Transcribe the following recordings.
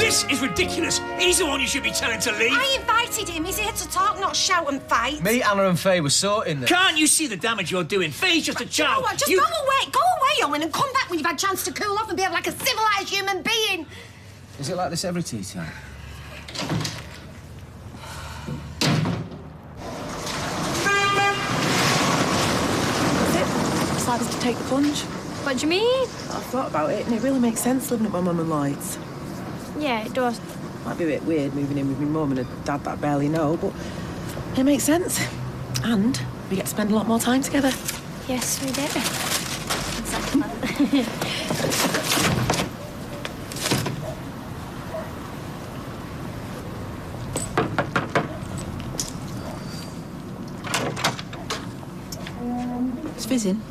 This is ridiculous. He's the one you should be telling to leave. I invited him. He's here to talk, not shout and fight. Me, Anna and Faye were sorting this. Can't you see the damage you're doing? Faye's just a child. You know what? Just go away, Owen, and come back when you've had a chance to cool off and behave like a civilised human being. Is it like this every tea time? Decided to take the plunge. What do you mean? I've thought about it, and it really makes sense living at my mum and Lloyd's. Yeah, it does. Might be a bit weird moving in with my mum and a dad that I barely know, but it makes sense. And we get to spend a lot more time together. Yes, we do. Exactly. It's fizzing.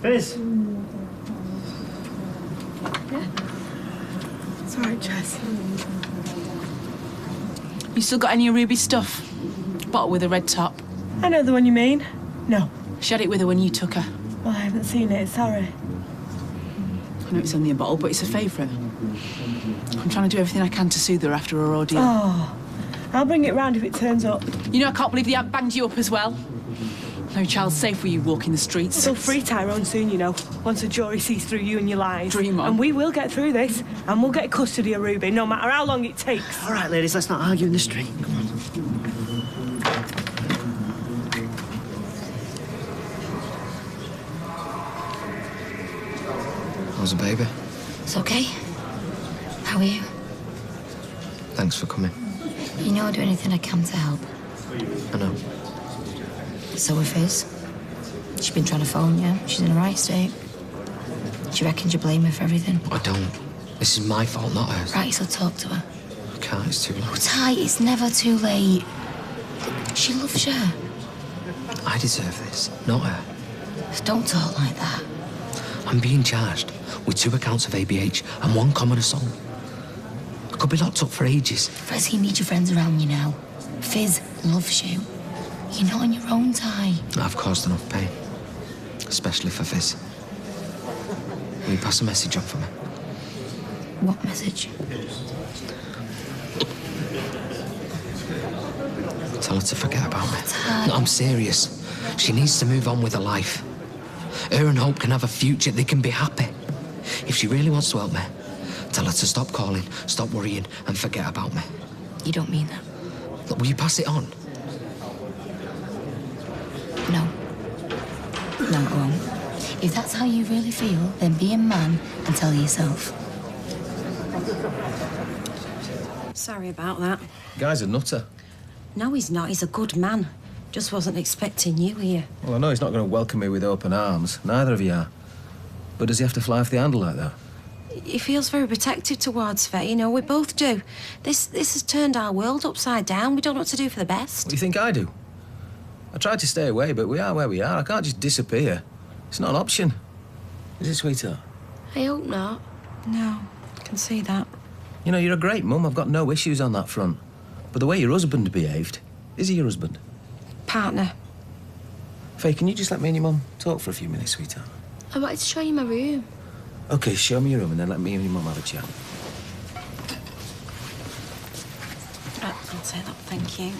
Fizz. Yeah. It's all right, Jess. You still got any of Ruby's stuff? Bottle with a red top. I know the one you mean. No. She had it with her when you took her. Well, I haven't seen it, sorry. I know it's only a bottle, but it's a favourite. I'm trying to do everything I can to soothe her after her ordeal. Oh, I'll bring it round if it turns up. You know, I can't believe the ant banged you up as well. No child's safe with you walking the streets. We'll free Tyrone soon, you know, once the jury sees through you and your lies. Dream on. And we will get through this, and we'll get custody of Ruby, no matter how long it takes. All right, ladies, let's not argue in the street. Come on. How's the baby? It's okay. How are you? Thanks for coming. You know I'll do anything I can to help. I know. So with Fizz. She's been trying to phone you. She's in a right state. She reckons you blame her for everything. I don't. This is my fault, not hers. Right, so talk to her. I can't, it's too late. Oh, Ty, it's never too late. She loves you. I deserve this, not her. Don't talk like that. I'm being charged with 2 accounts of ABH and 1 common assault. I could be locked up for ages. Fez, you need your friends around you now. Fizz loves you. You're not on your own, Ty. I've caused enough pain, especially for Fizz. Will you pass a message on for me? What message? Tell her to forget about me. Ty. No, I'm serious. She needs to move on with her life. Her and Hope can have a future. They can be happy. If she really wants to help me, tell her to stop calling, stop worrying, and forget about me. You don't mean that. Look, will you pass it on? No. No, I won't. If that's how you really feel, then be a man and tell yourself. Sorry about that. Guy's a nutter. No, he's not. He's a good man. Just wasn't expecting you here. Well, I know he's not going to welcome me with open arms. Neither of you are. But does he have to fly off the handle like that? He feels very protective towards Faye. You know, we both do. This has turned our world upside down. We don't know what to do for the best. What do you think I do? I tried to stay away, but we are where we are. I can't just disappear. It's not an option. Is it, sweetheart? I hope not. No, I can see that. You know, you're a great mum. I've got no issues on that front. But the way your husband behaved... Is he your husband? Partner. Faye, can you just let me and your mum talk for a few minutes, sweetheart? I wanted to show you my room. OK, show me your room and then let me and your mum have a chat. I'll take that, thank you.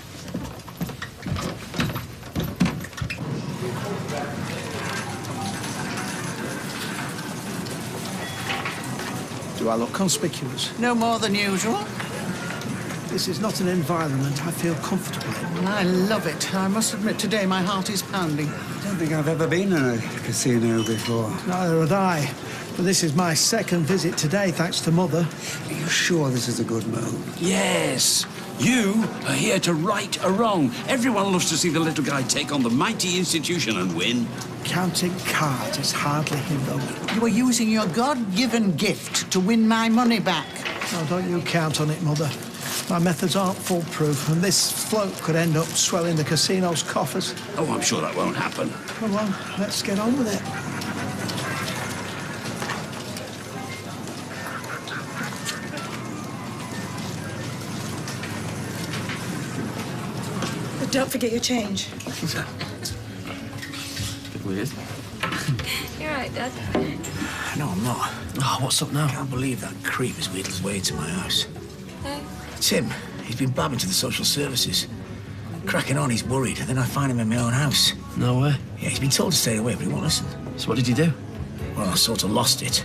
Do I look conspicuous? No more than usual. This is not an environment I feel comfortable in. Well, I love it. I must admit, today my heart is pounding. I don't think I've ever been in a casino before. Neither had I. But this is my second visit today, thanks to Mother. Are you sure this is a good move? Yes. You are here to right a wrong. Everyone loves to see the little guy take on the mighty institution and win. Counting cards is hardly heroic. You are using your God-given gift to win my money back. Oh, don't you count on it, Mother. My methods aren't foolproof, and this float could end up swelling the casino's coffers. Oh, I'm sure that won't happen. Come on, let's get on with it. But don't forget your change. What's that? Bit weird. You're right, Dad. No, I'm not. Oh, what's up now? I can't believe that creep has wheedled his way into my house. No. Tim, he's been blabbing to the social services. Cracking on, he's worried, and then I find him in my own house. No way. Yeah, he's been told to stay away, but he won't listen. So what did you do? Well, I sort of lost it.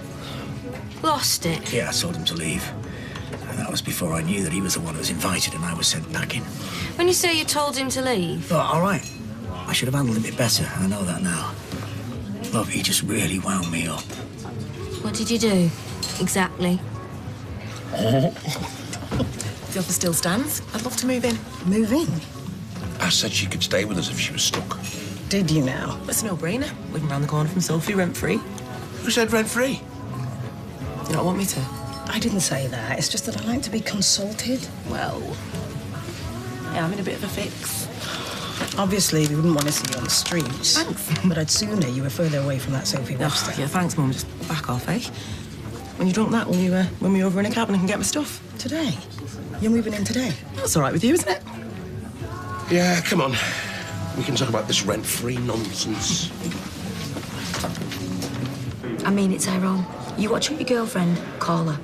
Lost it? Yeah, I told him to leave. And that was before I knew that he was the one who was invited and I was sent packing. When you say you told him to leave? Oh, all right. I should have handled it a bit better. I know that now. Look, he just really wound me up. What did you do? Exactly. The offer still stands. I'd love to move in. Move in? I said she could stay with us if she was stuck. Did you now? It's a no-brainer. Living round the corner from Sophie, rent-free. Who said rent-free? You don't want me to? I didn't say that. It's just that I like to be consulted. Well, yeah, I'm in a bit of a fix. Obviously, we wouldn't want to see you on the streets. Thanks. But I'd sooner you were further away from that Sophie Webster. Oh, yeah, thanks, Mum. Just back off, eh? When you drunk that, will you when we're over in a cab and I can get my stuff? Today? You're moving in today? That's all right with you, isn't it? Yeah, come on. We can talk about this rent-free nonsense. I mean it, Tyrone. You watch your girlfriend, call her.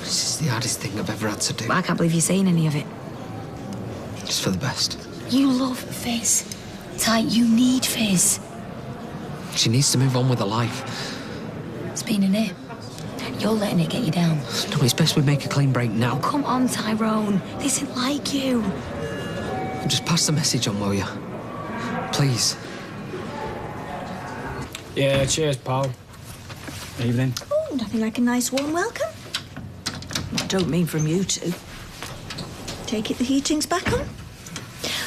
This is the hardest thing I've ever had to do. I can't believe you're saying any of it. Just for the best. You love Fizz. Ty, you need Fizz. She needs to move on with her life. It's been in here. You're letting it get you down. No, it's best we make a clean break now. Come on, Tyrone. This isn't like you. Just pass the message on, will you? Please. Yeah, cheers, pal. Evening. Oh, nothing like a nice warm welcome. I don't mean from you two. Take it the heating's back on.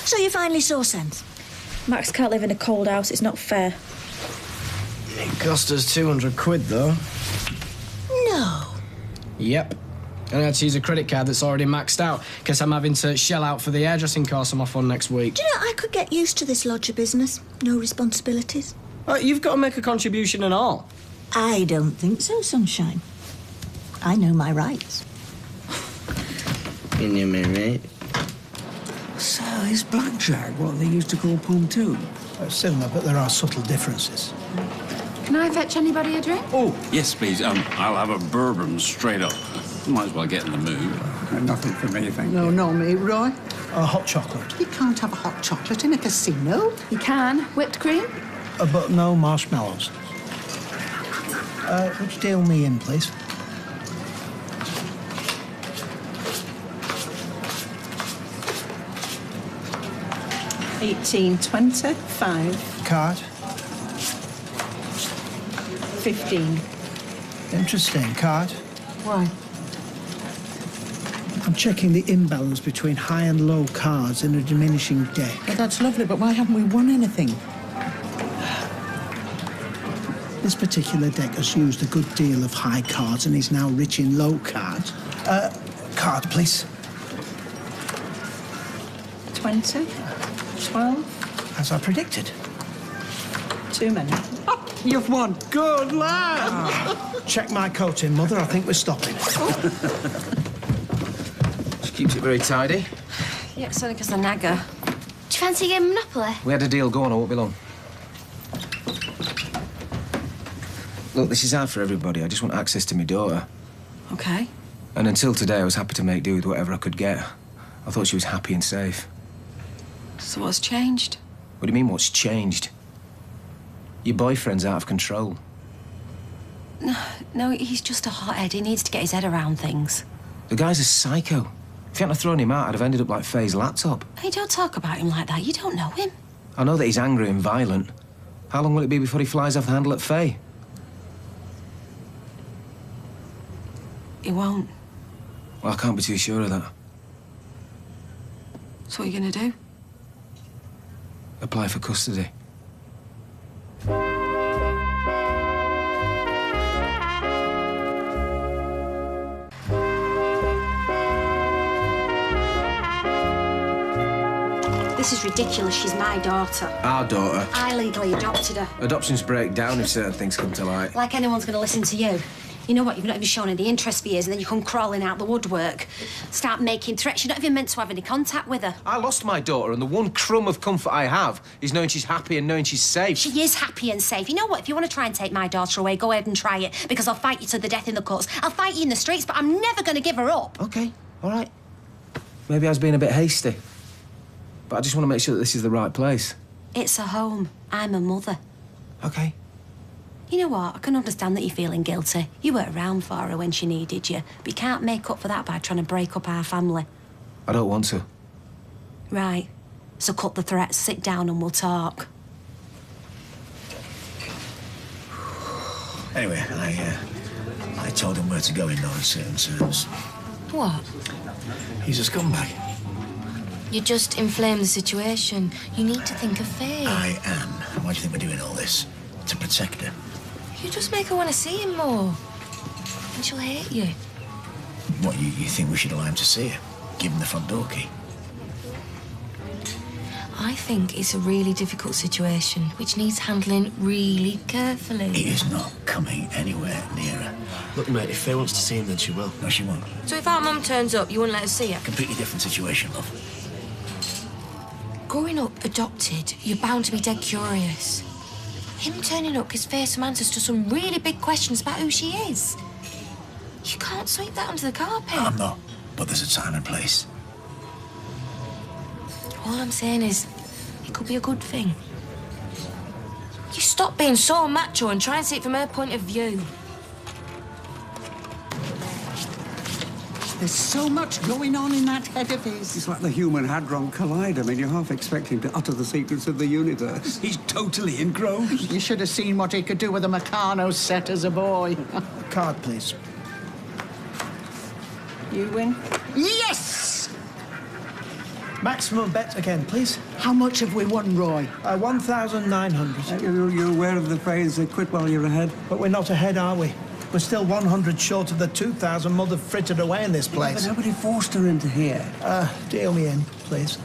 So you finally saw sense. Max can't live in a cold house. It's not fair. It cost us 200 quid, though. No. Yep. And I had to use a credit card that's already maxed out, because I'm having to shell out for the hairdressing course I'm off on next week. Do you know, I could get used to this lodger business. No responsibilities. You've got to make a contribution and all. I don't think so, Sunshine. I know my rights. In your mate. So is blackjack what they used to call pontoon? Similar, but there are subtle differences. Can I fetch anybody a drink? Oh, yes, please. I'll have a bourbon straight up. Might as well get in the mood. Nothing for me, thank No, you. no, me, Roy. A hot chocolate. You can't have a hot chocolate in a casino. You can. Whipped cream? But no marshmallows. Would you deal me in, please? $18.25. Card. 15. Interesting. Card. Why? I'm checking the imbalance between high and low cards in a diminishing deck. Yeah, that's lovely, but why haven't we won anything? This particular deck has used a good deal of high cards and is now rich in low cards. Card, please. 20. 12. As I predicted. Too many. You've won. Good lad! Check my coat in, Mother. I think we're stopping. She keeps it very tidy. Yeah, it's only because I nag her. Do you fancy a game of Monopoly? We had a deal going, I won't be long. Look, this is hard for everybody. I just want access to my daughter. Okay. And until today, I was happy to make do with whatever I could get. I thought she was happy and safe. So what's changed? What do you mean, what's changed? Your boyfriend's out of control. No, he's just a hothead. He needs to get his head around things. The guy's a psycho. If you hadn't thrown him out, I'd have ended up like Faye's laptop. Hey, don't talk about him like that. You don't know him. I know that he's angry and violent. How long will it be before he flies off the handle at Faye? He won't. Well, I can't be too sure of that. So what are you going to do? Apply for custody. This is ridiculous. She's my daughter. Our daughter. I legally adopted her. Adoptions break down if certain things come to light. Like anyone's going to listen to you. You know what? You've not even shown any interest for years, and then you come crawling out the woodwork. Start making threats. You're not even meant to have any contact with her. I lost my daughter, and the one crumb of comfort I have is knowing she's happy and knowing she's safe. She is happy and safe. You know what? If you want to try and take my daughter away, go ahead and try it, because I'll fight you to the death in the courts. I'll fight you in the streets, but I'm never going to give her up. OK, all right. Maybe I was being a bit hasty. But I just want to make sure that this is the right place. It's a home. I'm a mother. OK. You know what? I can understand that you're feeling guilty. You weren't around for her when she needed you, but you can't make up for that by trying to break up our family. I don't want to. Right. So cut the threats, sit down and we'll talk. Anyway, I told him where to go in no uncertain terms. What? He's a scumbag. You just inflame the situation. You need to think of Faye. I am. Why do you think we're doing all this? To protect her. You just make her want to see him more. And she'll hate you. What, you think we should allow him to see her? Give him the front door key? I think it's a really difficult situation, which needs handling really carefully. He is not coming anywhere near her. Look, mate, if Faye wants to see him, then she will. No, she won't. So if our mum turns up, you wouldn't let her see her? Completely different situation, love. Growing up adopted, you're bound to be dead curious. Him turning up gives Faye some answers to some really big questions about who she is. You can't sweep that under the carpet. I'm not, but there's a time and place. All I'm saying is, it could be a good thing. You stop being so macho and try and see it from her point of view. There's so much going on in that head of his. It's like the Human Hadron Collider. I mean, you're half expecting to utter the secrets of the universe. He's totally engrossed. You should have seen what he could do with a Meccano set as a boy. Card, please. You win? Yes! Maximum bet again, please. How much have we won, Roy? 1,900. You're aware of the phrase, quit while you're ahead? But we're not ahead, are we? We're still 100 short of the 2,000 Mother frittered away in this place. But nobody forced her into here. Deal me in, please.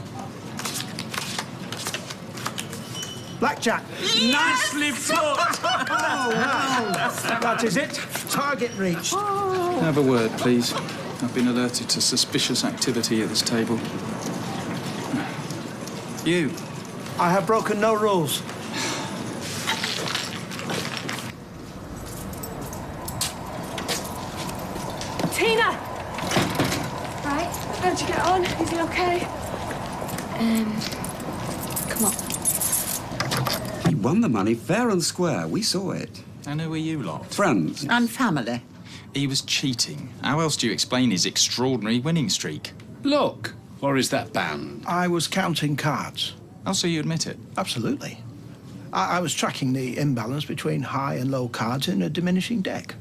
Blackjack. Nicely put! That is it. Target reached. Have a word, please. I've been alerted to suspicious activity at this table. You. I have broken no rules. Tina! Right, how'd you get on? Is he okay? Come on. He won the money fair and square. We saw it. And who are you lot? Friends. And family. He was cheating. How else do you explain his extraordinary winning streak? Look, or is that banned? I was counting cards. Oh, so you admit it? Absolutely. I was tracking the imbalance between high and low cards in a diminishing deck.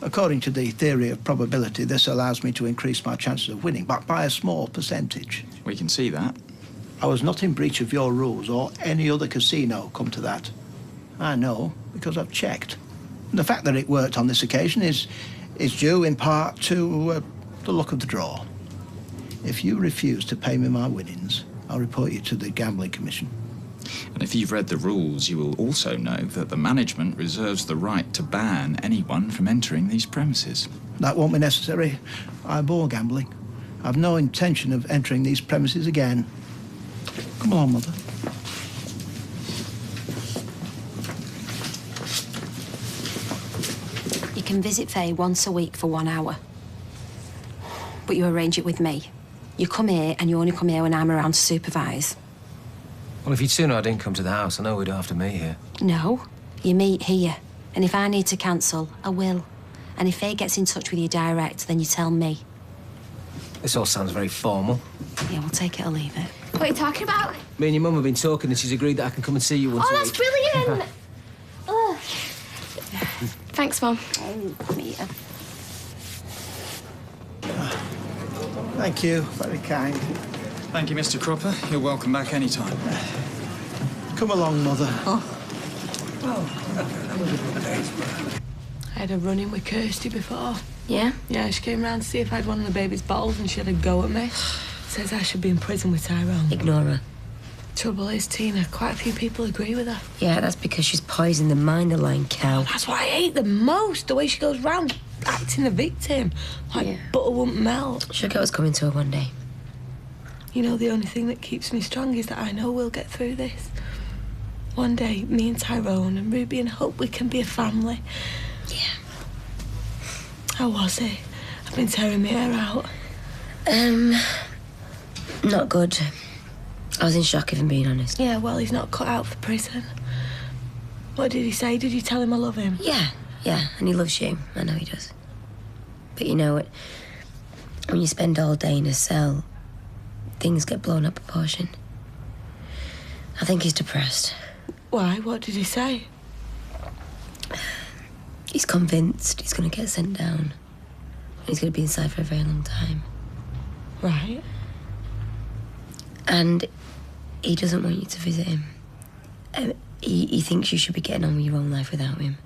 According to the theory of probability, this allows me to increase my chances of winning, but by a small percentage. We can see that. I was not in breach of your rules or any other casino, come to that. I know, because I've checked. And the fact that it worked on this occasion is due in part to the luck of the draw. If you refuse to pay me my winnings, I'll report you to the Gambling Commission. And if you've read the rules, you will also know that the management reserves the right to ban anyone from entering these premises. That won't be necessary. I abhor gambling. I've no intention of entering these premises again. Come along, Mother. You can visit Faye once a week for 1 hour. But you arrange it with me. You come here and you only come here when I'm around to supervise. Well, if you'd sooner I didn't come to the house, I know we don't have to meet here. No, you meet here. And if I need to cancel, I will. And if Faye gets in touch with you direct, then you tell me. This all sounds very formal. Yeah, we'll take it or leave it. What are you talking about? Me and your mum have been talking and she's agreed that I can come and see you once a Oh, that's week. brilliant! Ugh. Thanks, Mum. Oh, Mia. Thank you. Very kind. Thank you, Mr. Cropper. You're welcome back any time. Come along, Mother. I had a run-in with Kirsty before. Yeah? Yeah, she came round to see if I had one of the baby's bottles and she had a go at me. Says I should be in prison with Tyrone. Ignore her. Trouble is, Tina, quite a few people agree with her. Yeah, that's because she's poisoned the mind-the-line cow. That's what I hate the most, the way she goes round acting the victim. Like butter won't melt. Shook I was coming to her one day. You know, the only thing that keeps me strong is that I know we'll get through this. One day, me and Tyrone and Ruby and Hope, we can be a family. Yeah. How was it? I've been tearing my hair out. Not good. I was in shock, if I'm being honest. Yeah, well, he's not cut out for prison. What did he say? Did you tell him I love him? Yeah, and he loves you. I know he does. But you know, when you spend all day in a cell, things get blown up proportion. I think he's depressed. Why? What did he say? He's convinced he's going to get sent down. He's going to be inside for a very long time. Right. And he doesn't want you to visit him. He thinks you should be getting on with your own life without him.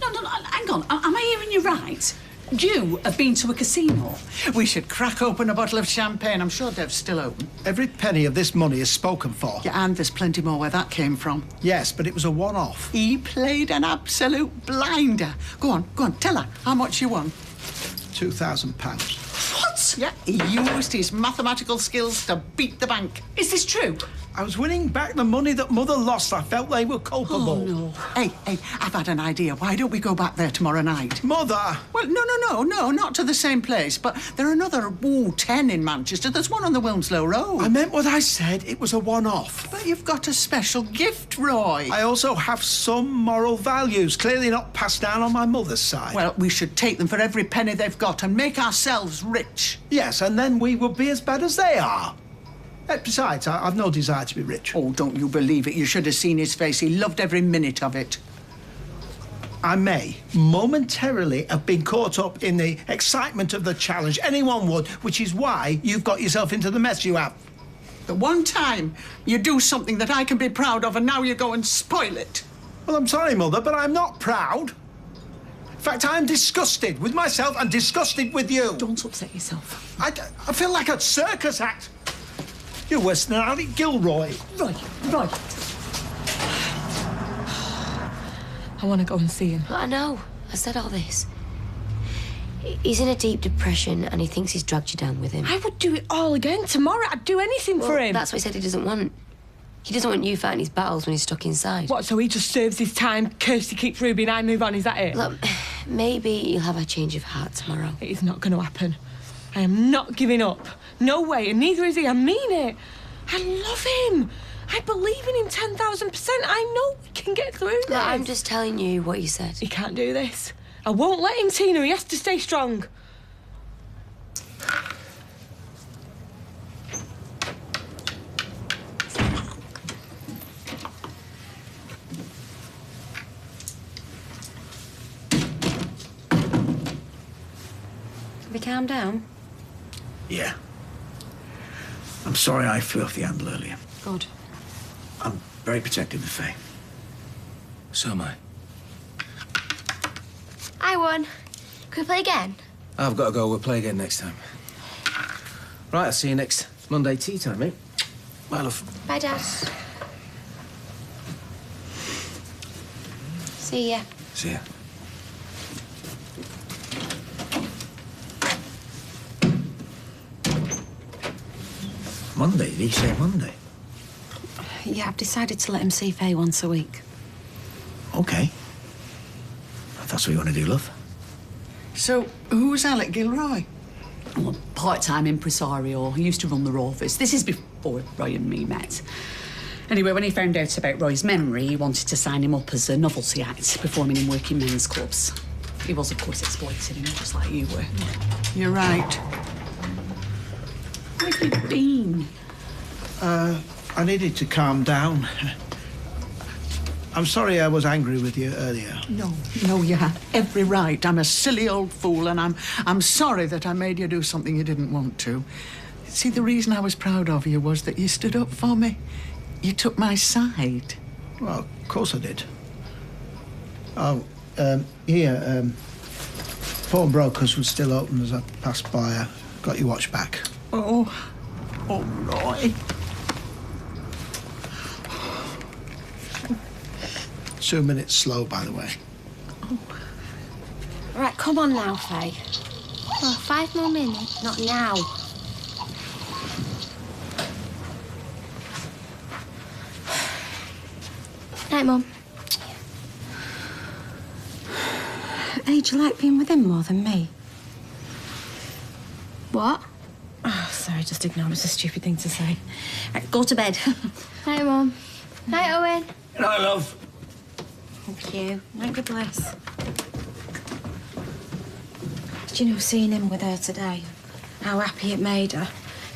No, hang on. Am I hearing you right? You have been to a casino. We should crack open a bottle of champagne. I'm sure Dev's still open. Every penny of this money is spoken for. Yeah, and there's plenty more where that came from. Yes, but it was a one-off. He played an absolute blinder. Go on, tell her how much you won. £2,000. What? Yeah, he used his mathematical skills to beat the bank. Is this true? I was winning back the money that Mother lost. I felt they were culpable. Oh, no. Hey, I've had an idea. Why don't we go back there tomorrow night? Mother! Well, no, not to the same place. But there are another 10 in Manchester. There's one on the Wilmslow Road. I meant what I said. It was a one-off. But you've got a special gift, Roy. I also have some moral values, clearly not passed down on my mother's side. Well, we should take them for every penny they've got and make ourselves rich. Yes, and then we would be as bad as they are. Besides, I've no desire to be rich. Oh, don't you believe it. You should have seen his face. He loved every minute of it. I may momentarily have been caught up in the excitement of the challenge. Anyone would, which is why you've got yourself into the mess you have. The one time you do something that I can be proud of and now you go and spoil it. Well, I'm sorry, Mother, but I'm not proud. In fact, I'm disgusted with myself and disgusted with you. Don't upset yourself. I feel like a circus act. You're worse than Alec Gilroy. Right. I want to go and see him. I know. I said all this. He's in a deep depression and he thinks he's dragged you down with him. I would do it all again tomorrow. I'd do anything for him. That's what he said he doesn't want. He doesn't want you fighting his battles when he's stuck inside. What, so he just serves his time, Kirsty keeps Ruby and I move on, is that it? Look, maybe you'll have a change of heart tomorrow. It is not going to happen. I am not giving up. No way, and neither is he. I mean it. I love him. I believe in him 10,000%. I know we can get through this. Look, I'm just telling you what you said. He can't do this. I won't let him, Tina. He has to stay strong. Have we calmed down? Yeah. I'm sorry I flew off the handle earlier. Good. I'm very protective of Faye. So am I. I won. Can we play again? I've got to go. We'll play again next time. Right, I'll see you next Monday tea time, mate. Bye, love. Bye, Dad. See ya. See ya. Monday? Did he say Monday? Yeah, I've decided to let him see Faye once a week. Okay. If that's what you want to do, love. So, who's Alec Gilroy? Well, part-time impresario. He used to run the office. This is before Roy and me met. Anyway, when he found out about Roy's memory, he wanted to sign him up as a novelty act, performing in working men's clubs. He was, of course, exploiting him, just like you were. You're right. Where have you been? I needed to calm down. I'm sorry I was angry with you earlier. No, you had every right. I'm a silly old fool, and I'm sorry that I made you do something you didn't want to. See, the reason I was proud of you was that you stood up for me. You took my side. Well, of course I did. Oh, here, Pawn Brokers was still open as I passed by. I got your watch back. Oh, Roy. 2 minutes slow, by the way. Oh. Right, come on now, Faye. Oh, 5 more minutes. Not now. Night, Mum. Hey, do you like being with him more than me? What? Oh, sorry, just ignore it. It's a stupid thing to say. Right, go to bed. Night, Mum. Night, Owen. Good night, love. Thank you. Night, good bliss. Did you know, seeing him with her today, how happy it made her?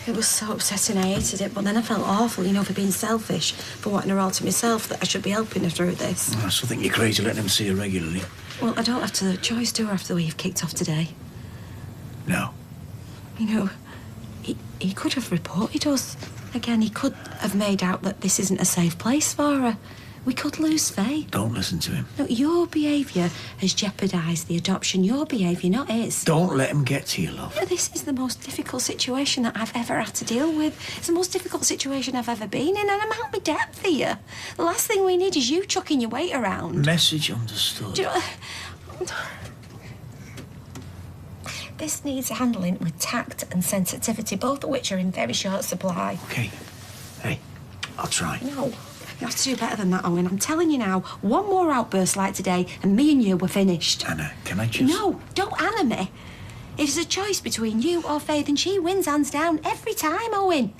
It was so upsetting, I hated it, but then I felt awful, you know, for being selfish, for wanting her all to myself, that I should be helping her through this. I still think you're crazy letting him see her regularly. Well, I don't have to choice, do I, after the way you've kicked off today? No. You know, he could have reported us. Again, he could have made out that this isn't a safe place for her. We could lose Faye. Don't listen to him. No, your behaviour has jeopardised the adoption. Your behaviour, not his. Don't let him get to you, love. No, this is the most difficult situation that I've ever had to deal with. It's the most difficult situation I've ever been in, and I'm out my depth here. The last thing we need is you chucking your weight around. Message understood. Do you know... This needs handling with tact and sensitivity, both of which are in very short supply. Okay. Hey, I'll try. No, you have to do better than that, Owen. I'm telling you now, one more outburst like today, and me and you were finished. Anna, can I just... No, don't Anna me. If there's a choice between you or Faye, then she wins hands down every time, Owen.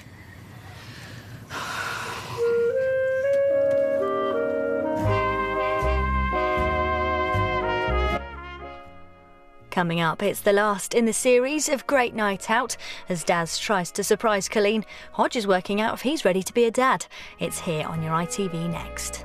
Coming up, it's the last in the series of Great Night Out. As Daz tries to surprise Colleen, Hodge is working out if he's ready to be a dad. It's here on your ITV next.